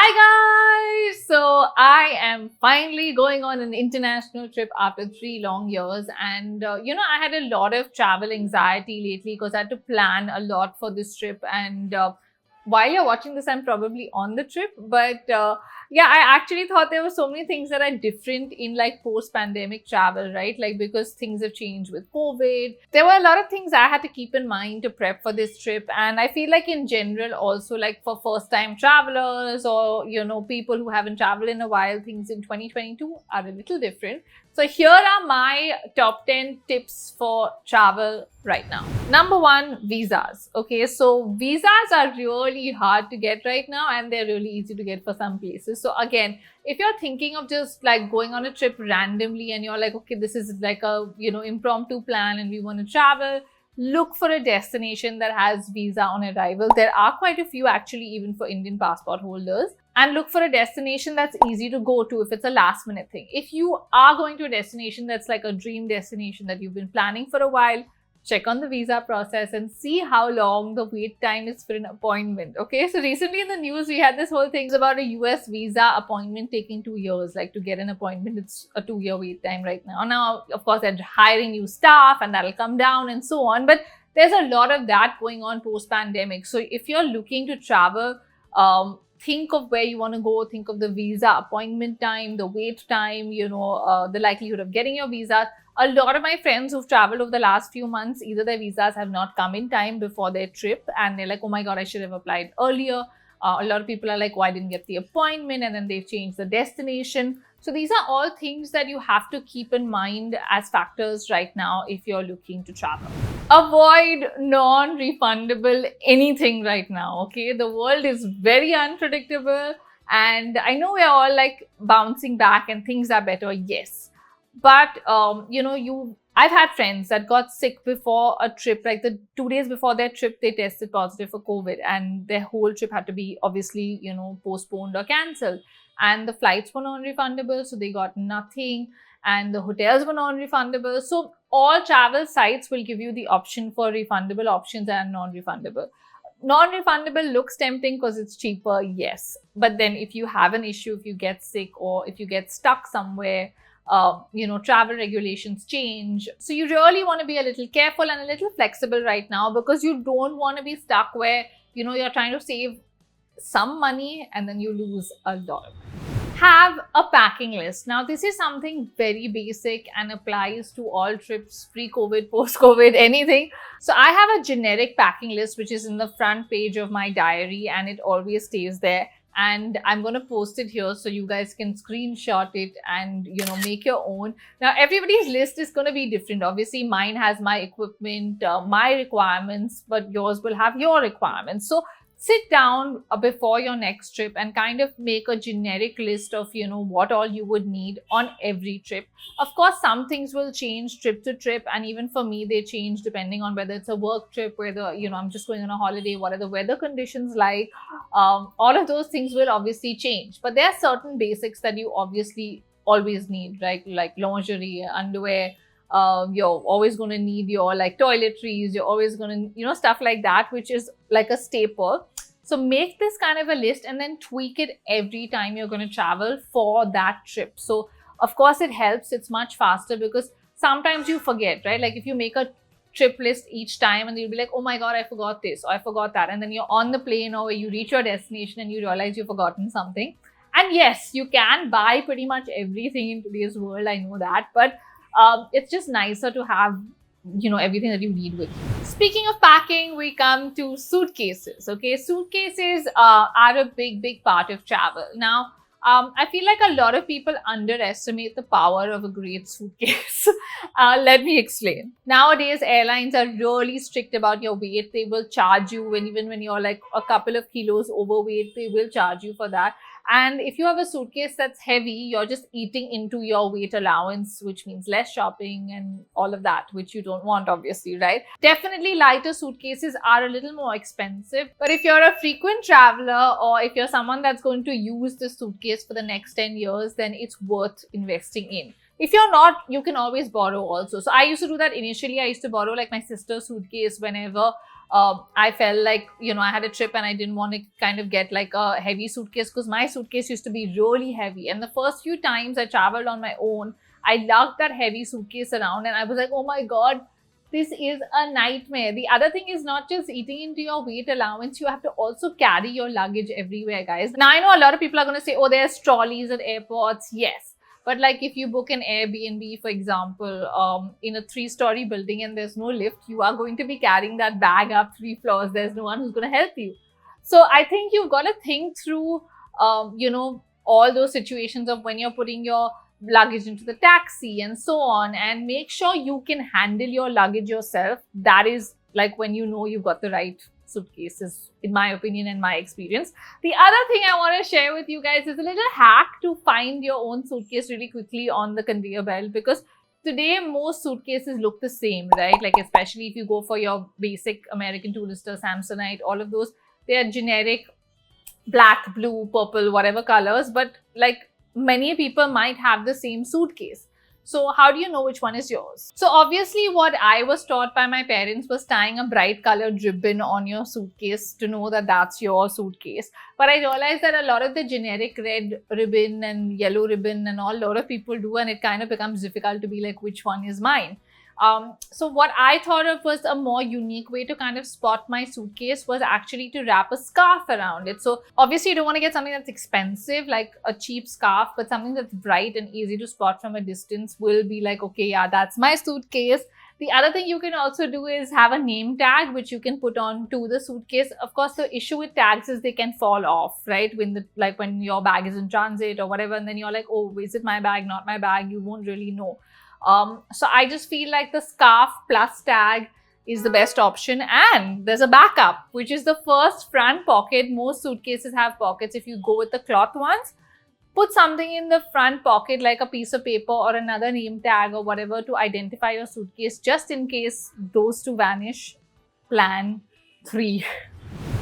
Hi guys! So I am finally going on an international trip after 3 long years, and I had a lot of travel anxiety lately because I had to plan a lot for this trip. And while you're watching this, I'm probably on the trip, but I actually thought there were so many things that are different in like post-pandemic travel, right? Like because things have changed with COVID. There were a lot of things I had to keep in mind to prep for this trip. And I feel like in general also like for first-time travelers or, people who haven't traveled in a while, things in 2022 are a little different. So here are my top 10 tips for travel right now. Number one, visas. Okay, so visas are really hard to get right now and they're really easy to get for some places. So again, if you're thinking of just like going on a trip randomly and you're like, okay, this is like a, impromptu plan and we want to travel, look for a destination that has visa on arrival. There are quite a few actually, even for Indian passport holders. And look for a destination that's easy to go to if it's a last minute thing. If you are going to a destination that's like a dream destination that you've been planning for a while, check on the visa process and see how long the wait time is for an appointment. Okay, so recently in the news, we had this whole thing about a US visa appointment taking 2 years. Like to get an appointment, it's a 2-year wait time right now. Now, of course, they're hiring new staff and that'll come down and so on. But there's a lot of that going on post-pandemic. So if you're looking to travel, think of where you want to go, think of the visa appointment time, the wait time, the likelihood of getting your visa. A lot of my friends who've traveled over the last few months, either their visas have not come in time before their trip and they're like, oh my God, I should have applied earlier. A lot of people are like, why didn't get the appointment? And then they've changed the destination. So these are all things that you have to keep in mind as factors right now if you're looking to travel. Avoid non-refundable anything right now, okay? The world is very unpredictable and I know we're all like bouncing back and things are better, yes. But, I've had friends that got sick before a trip, like the 2 days before their trip, they tested positive for COVID and their whole trip had to be obviously, postponed or cancelled. And the flights were non-refundable, so they got nothing. And the hotels were non-refundable. So all travel sites will give you the option for refundable options and non-refundable. Non-refundable looks tempting because it's cheaper, yes. But then if you have an issue, if you get sick or if you get stuck somewhere, travel regulations change. So you really want to be a little careful and a little flexible right now because you don't want to be stuck where, you're trying to save some money and then you lose a lot of money. Have a packing list. Now, this is something very basic and applies to all trips, pre-COVID, post-COVID, anything. So I have a generic packing list, which is in the front page of my diary and it always stays there. And I'm going to post it here so you guys can screenshot it and, make your own. Now, everybody's list is going to be different. Obviously, mine has my equipment, my requirements, but yours will have your requirements. So sit down before your next trip and kind of make a generic list of, what all you would need on every trip. Of course, some things will change trip to trip. And even for me, they change depending on whether it's a work trip, whether, I'm just going on a holiday, what are the weather conditions like? All of those things will obviously change. But there are certain basics that you obviously always need, right? Like lingerie, underwear. You're always going to need your like toiletries, you're always going to, stuff like that, which is like a staple. So make this kind of a list and then tweak it every time you're going to travel for that trip. So of course it helps, it's much faster because sometimes you forget, right? Like if you make a trip list each time and you'll be like, oh my God, I forgot this or I forgot that. And then you're on the plane or you reach your destination and you realize you've forgotten something. And yes, you can buy pretty much everything in today's world, I know that, but it's just nicer to have, everything that you need with you. Speaking of packing, we come to suitcases. Okay, suitcases are a big part of travel. Now, I feel like a lot of people underestimate the power of a great suitcase. Let me explain. Nowadays, airlines are really strict about your weight. They will charge you even when you're like a couple of kilos overweight, they will charge you for that. And if you have a suitcase that's heavy, you're just eating into your weight allowance, which means less shopping and all of that, which you don't want, obviously, right? Definitely lighter suitcases are a little more expensive. But if you're a frequent traveler or if you're someone that's going to use the suitcase for the next 10 years, then it's worth investing in. If you're not, you can always borrow also. So I used to do that initially. I used to borrow like my sister's suitcase whenever I felt like, I had a trip and I didn't want to kind of get like a heavy suitcase because my suitcase used to be really heavy. And the first few times I traveled on my own, I lugged that heavy suitcase around and I was like, oh my God, this is a nightmare. The other thing is not just eating into your weight allowance, you have to also carry your luggage everywhere, guys. Now, I know a lot of people are going to say, oh, there's trolleys at airports. Yes. But like if you book an Airbnb, for example, in a 3-story building and there's no lift, you are going to be carrying that bag up 3 floors. There's no one who's going to help you. So I think you've got to think through, all those situations of when you're putting your luggage into the taxi and so on, and make sure you can handle your luggage yourself. That is like when you've got the right suitcases, in my opinion and my experience. The other thing I want to share with you guys is a little hack to find your own suitcase really quickly on the conveyor belt, because today most suitcases look the same, right? Like especially if you go for your basic American Tourister, Samsonite, all of those, they are generic black, blue, purple, whatever colors, but like many people might have the same suitcase. So how do you know which one is yours? So obviously what I was taught by my parents was tying a bright colored ribbon on your suitcase to know that that's your suitcase. But I realized that a lot of the generic red ribbon and yellow ribbon and all, a lot of people do, and it kind of becomes difficult to be like, which one is mine? So what I thought of was a more unique way to kind of spot my suitcase was actually to wrap a scarf around it. So obviously you don't want to get something that's expensive, like a cheap scarf, but something that's bright and easy to spot from a distance will be like, okay, yeah, that's my suitcase. The other thing you can also do is have a name tag, which you can put on to the suitcase. Of course, the issue with tags is they can fall off, right? When your bag is in transit or whatever, and then you're like, oh, is it my bag, not my bag? You won't really know. So I just feel like the scarf plus tag is the best option. And there's a backup, which is the first front pocket. Most suitcases have pockets. If you go with the cloth ones, put something in the front pocket like a piece of paper or another name tag or whatever to identify your suitcase, just in case those two vanish. Plan 3.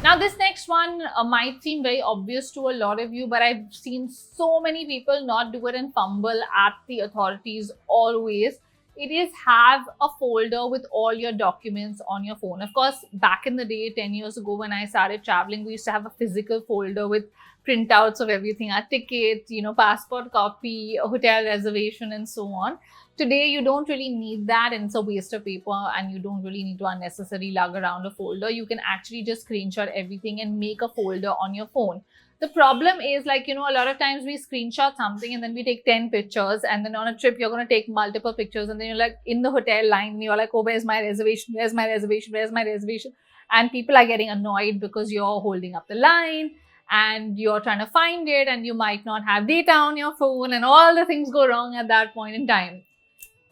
Now, this next one might seem very obvious to a lot of you, but I've seen so many people not do it and fumble at the authorities always. It is have a folder with all your documents on your phone. Of course, back in the day, 10 years ago when I started traveling, we used to have a physical folder with printouts of everything, our tickets, passport copy, hotel reservation, and so on. Today, you don't really need that, and it's a waste of paper, and you don't really need to unnecessarily lug around a folder. You can actually just screenshot everything and make a folder on your phone. The problem is, a lot of times we screenshot something and then we take 10 pictures, and then on a trip, you're going to take multiple pictures, and then you're like in the hotel line, and you're like, oh, where's my reservation? Where's my reservation? Where's my reservation? And people are getting annoyed because you're holding up the line and you're trying to find it, and you might not have data on your phone, and all the things go wrong at that point in time.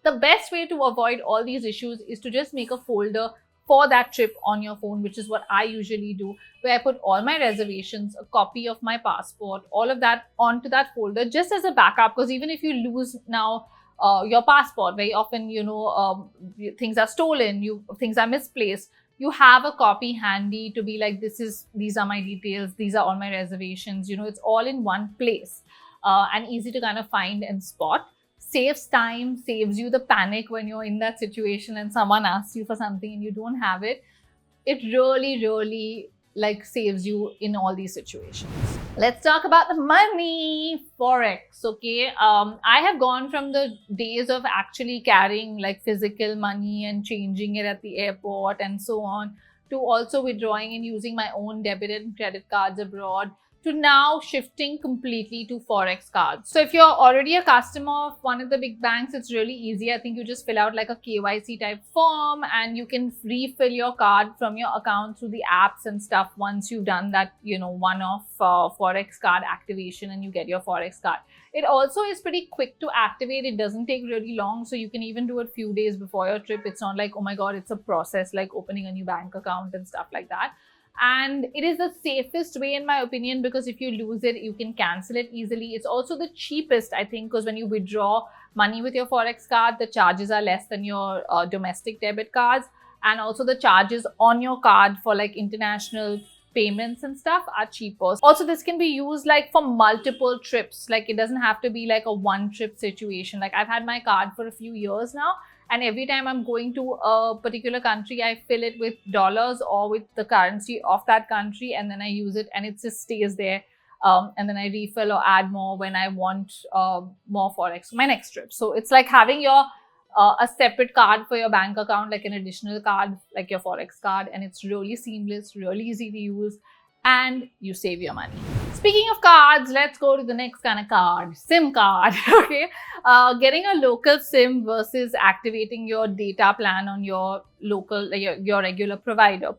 The best way to avoid all these issues is to just make a folder for that trip on your phone, which is what I usually do, where I put all my reservations, a copy of my passport, all of that onto that folder just as a backup. Because even if you lose now your passport, very often, things are stolen, things are misplaced. You have a copy handy to be like, these are my details, these are all my reservations. It's all in one place and easy to kind of find and spot. Saves time, saves you the panic when you're in that situation and someone asks you for something and you don't have it. It really, really saves you in all these situations. Let's talk about the money. Forex, okay? I have gone from the days of actually carrying physical money and changing it at the airport and so on, to also withdrawing and using my own debit and credit cards abroad, to now shifting completely to Forex cards. So if you're already a customer of one of the big banks, it's really easy. I think you just fill out a KYC type form and you can refill your card from your account through the apps and stuff once you've done that, one-off Forex card activation and you get your Forex card. It also is pretty quick to activate. It doesn't take really long. So you can even do it a few days before your trip. It's not like, oh my God, it's a process like opening a new bank account and stuff like that. And it is the safest way, in my opinion, because if you lose it, you can cancel it easily. It's also the cheapest, I think, because when you withdraw money with your Forex card, the charges are less than your domestic debit cards. And also the charges on your card for international payments and stuff are cheaper. Also, this can be used for multiple trips. It doesn't have to be a one trip situation. I've had my card for a few years now, and every time I'm going to a particular country, I fill it with dollars or with the currency of that country, and then I use it, and it just stays there. And then I refill or add more when I want more forex for my next trip. So it's like having your a separate card for your bank account, like an additional card, like your forex card, and it's really seamless, really easy to use, and you save your money. Speaking of cards, let's go to the next kind of card, SIM card. Okay, getting a local SIM versus activating your data plan on your local, your regular provider.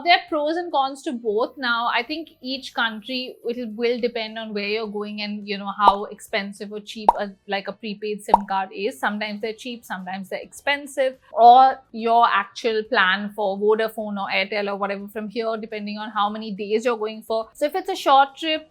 There are pros and cons to both. Now, I think each country, it will depend on where you're going and how expensive or cheap like a prepaid SIM card is. Sometimes they're cheap, sometimes they're expensive, or your actual plan for Vodafone or Airtel or whatever from here, depending on how many days you're going for. So if it's a short trip,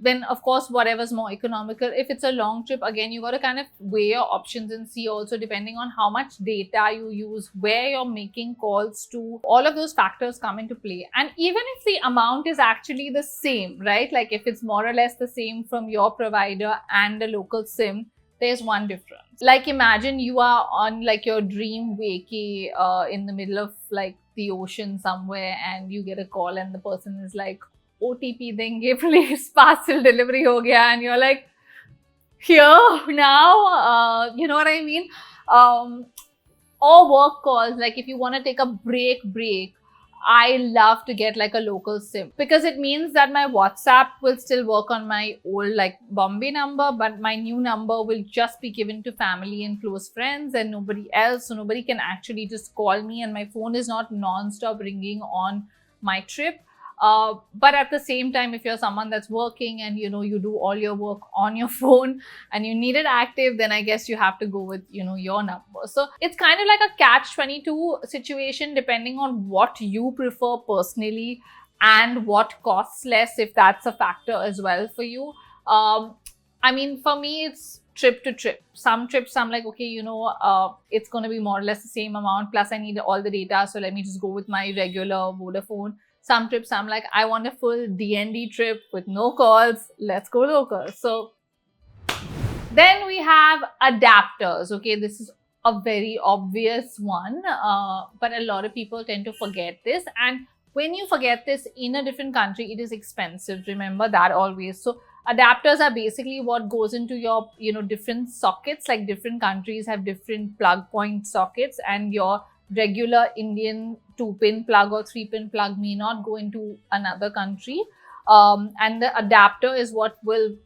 then of course whatever's more economical. If it's a long trip, again, you got to kind of weigh your options and see also, depending on how much data you use, where you're making calls to, all of those factors come into play. And even if the amount is actually the same, right, like if it's more or less the same from your provider and a local SIM, there's one difference. Like imagine you are on like your dream vacay in the middle of like the ocean somewhere, and you get a call and the person is like, OTP देंगे please, parcel delivery हो गया, and you're like, here now, you know what I mean? Or work calls, like if you want to take a break, I love to get like a local SIM, because it means that my WhatsApp will still work on my old like Bombay number, but my new number will just be given to family and close friends and nobody else. So nobody can actually just call me, and my phone is not non-stop ringing on my trip. But at the same time, if you're someone that's working and you do all your work on your phone and you need it active, then I guess you have to go with your number. So it's kind of like a catch-22 situation, depending on what you prefer personally and what costs less, if that's a factor as well for you. I mean, for me, it's trip to trip. Some trips I'm like, okay, it's going to be more or less the same amount, plus I need all the data, so let me just go with my regular Vodafone. Some trips I'm like, I want a full DND trip with no calls, let's go local. So then we have adapters. Okay, this is a very obvious one, but a lot of people tend to forget this. And when you forget this in a different country, it is expensive. Remember that always. So adapters are basically what goes into your, different sockets. Like different countries have different plug point sockets, and your regular Indian 2-pin plug or 3-pin plug may not go into another country. And the adapter is what will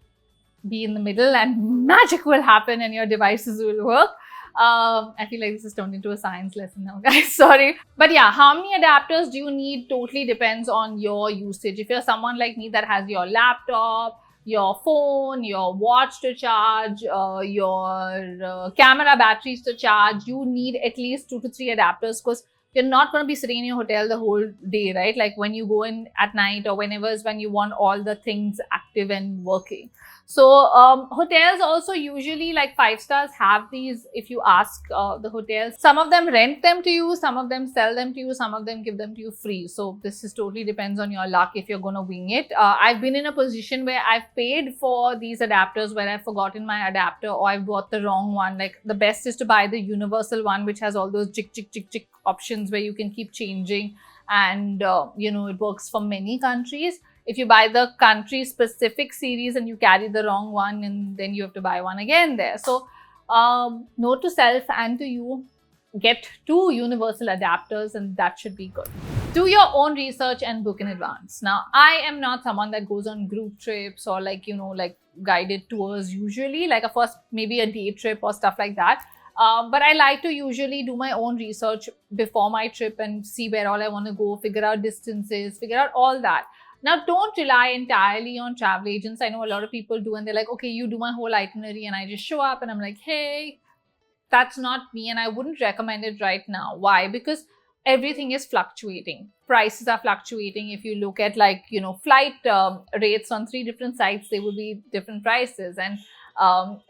be in the middle, and magic will happen and your devices will work. I feel like this is turned into a science lesson now, guys. Sorry. But yeah, how many adapters do you need totally depends on your usage. If you're someone like me that has your laptop, your phone, your watch to charge, your camera batteries to charge, you need at least 2 to 3 adapters, because you're not going to be sitting in your hotel the whole day, right? Like when you go in at night or whenever is when you want all the things active and working. So hotels also usually, like 5 stars, have these. If you ask the hotels, some of them rent them to you, some of them sell them to you, some of them give them to you free. So this is totally depends on your luck if you're going to wing it. I've been in a position where I've paid for these adapters where I've forgotten my adapter, or I've bought the wrong one. Like the best is to buy the universal one, which has all those chick options where you can keep changing, and it works for many countries. If you buy the country specific series and you carry the wrong one, and then you have to buy one again there. So note to self and to you, get 2 universal adapters, and that should be good. Do your own research and book in advance. Now, I am not someone that goes on group trips or like guided tours usually, like a first maybe a day trip or stuff like that. But I like to usually do my own research before my trip and see where all I want to go, figure out distances, figure out all that. Now, don't rely entirely on travel agents. I know a lot of people do, and they're like, okay, you do my whole itinerary and I just show up, and I'm like, hey, that's not me, and I wouldn't recommend it right now. Why? Because everything is fluctuating. Prices are fluctuating. If you look at flight rates on 3 different sites, they will be different prices, and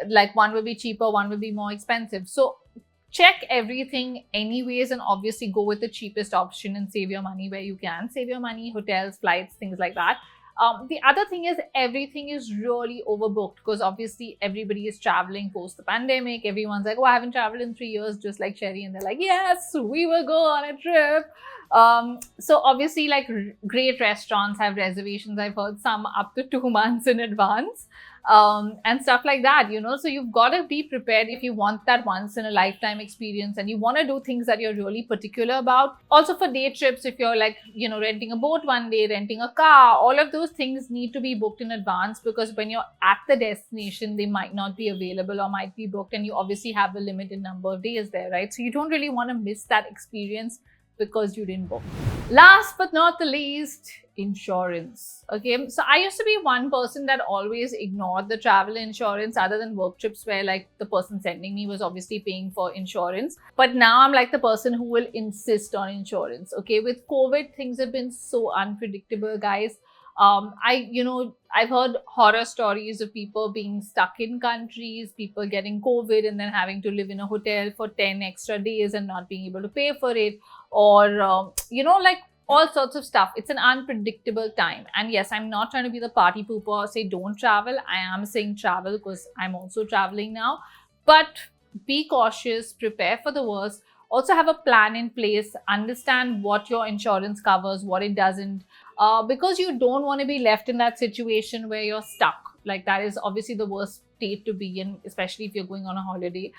like one will be cheaper, one will be more expensive. So check everything anyways, and obviously go with the cheapest option and save your money where you can save your money, hotels, flights, things like that. The other thing is everything is really overbooked because obviously everybody is traveling post the pandemic. Everyone's like, oh, I haven't traveled in 3 years, just like Sherry. And they're like, yes, we will go on a trip. So obviously, like great restaurants have reservations. I've heard some up to 2 months in advance. And stuff like that, you know. So you've got to be prepared if you want that once in a lifetime experience and you want to do things that you're really particular about. Also for day trips, if you're like, you know, renting a boat one day, renting a car, all of those things need to be booked in advance, because when you're at the destination, they might not be available or might be booked, and you obviously have a limited number of days there, right? So you don't really want to miss that experience because you didn't book. Last but not the least, insurance. Okay, so I used to be one person that always ignored the travel insurance, other than work trips where like the person sending me was obviously paying for insurance. But now I'm like the person who will insist on insurance. Okay, with COVID, things have been so unpredictable, guys. I've heard horror stories of people being stuck in countries, people getting COVID and then having to live in a hotel for 10 extra days and not being able to pay for it, or like all sorts of stuff. It's an unpredictable time. And yes, I'm not trying to be the party pooper or say don't travel. I am saying travel because I'm also traveling now. But be cautious, prepare for the worst. Also have a plan in place, understand what your insurance covers, what it doesn't, because you don't want to be left in that situation where you're stuck. Like that is obviously the worst state to be in, especially if you're going on a holiday.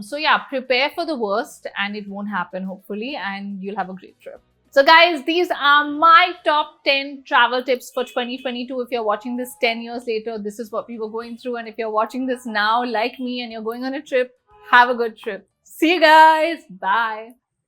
So yeah, prepare for the worst and it won't happen, hopefully, and you'll have a great trip. So guys, these are my top 10 travel tips for 2022. If you're watching this 10 years later, this is what we were going through. And if you're watching this now, like me, and you're going on a trip, have a good trip. See you guys. Bye.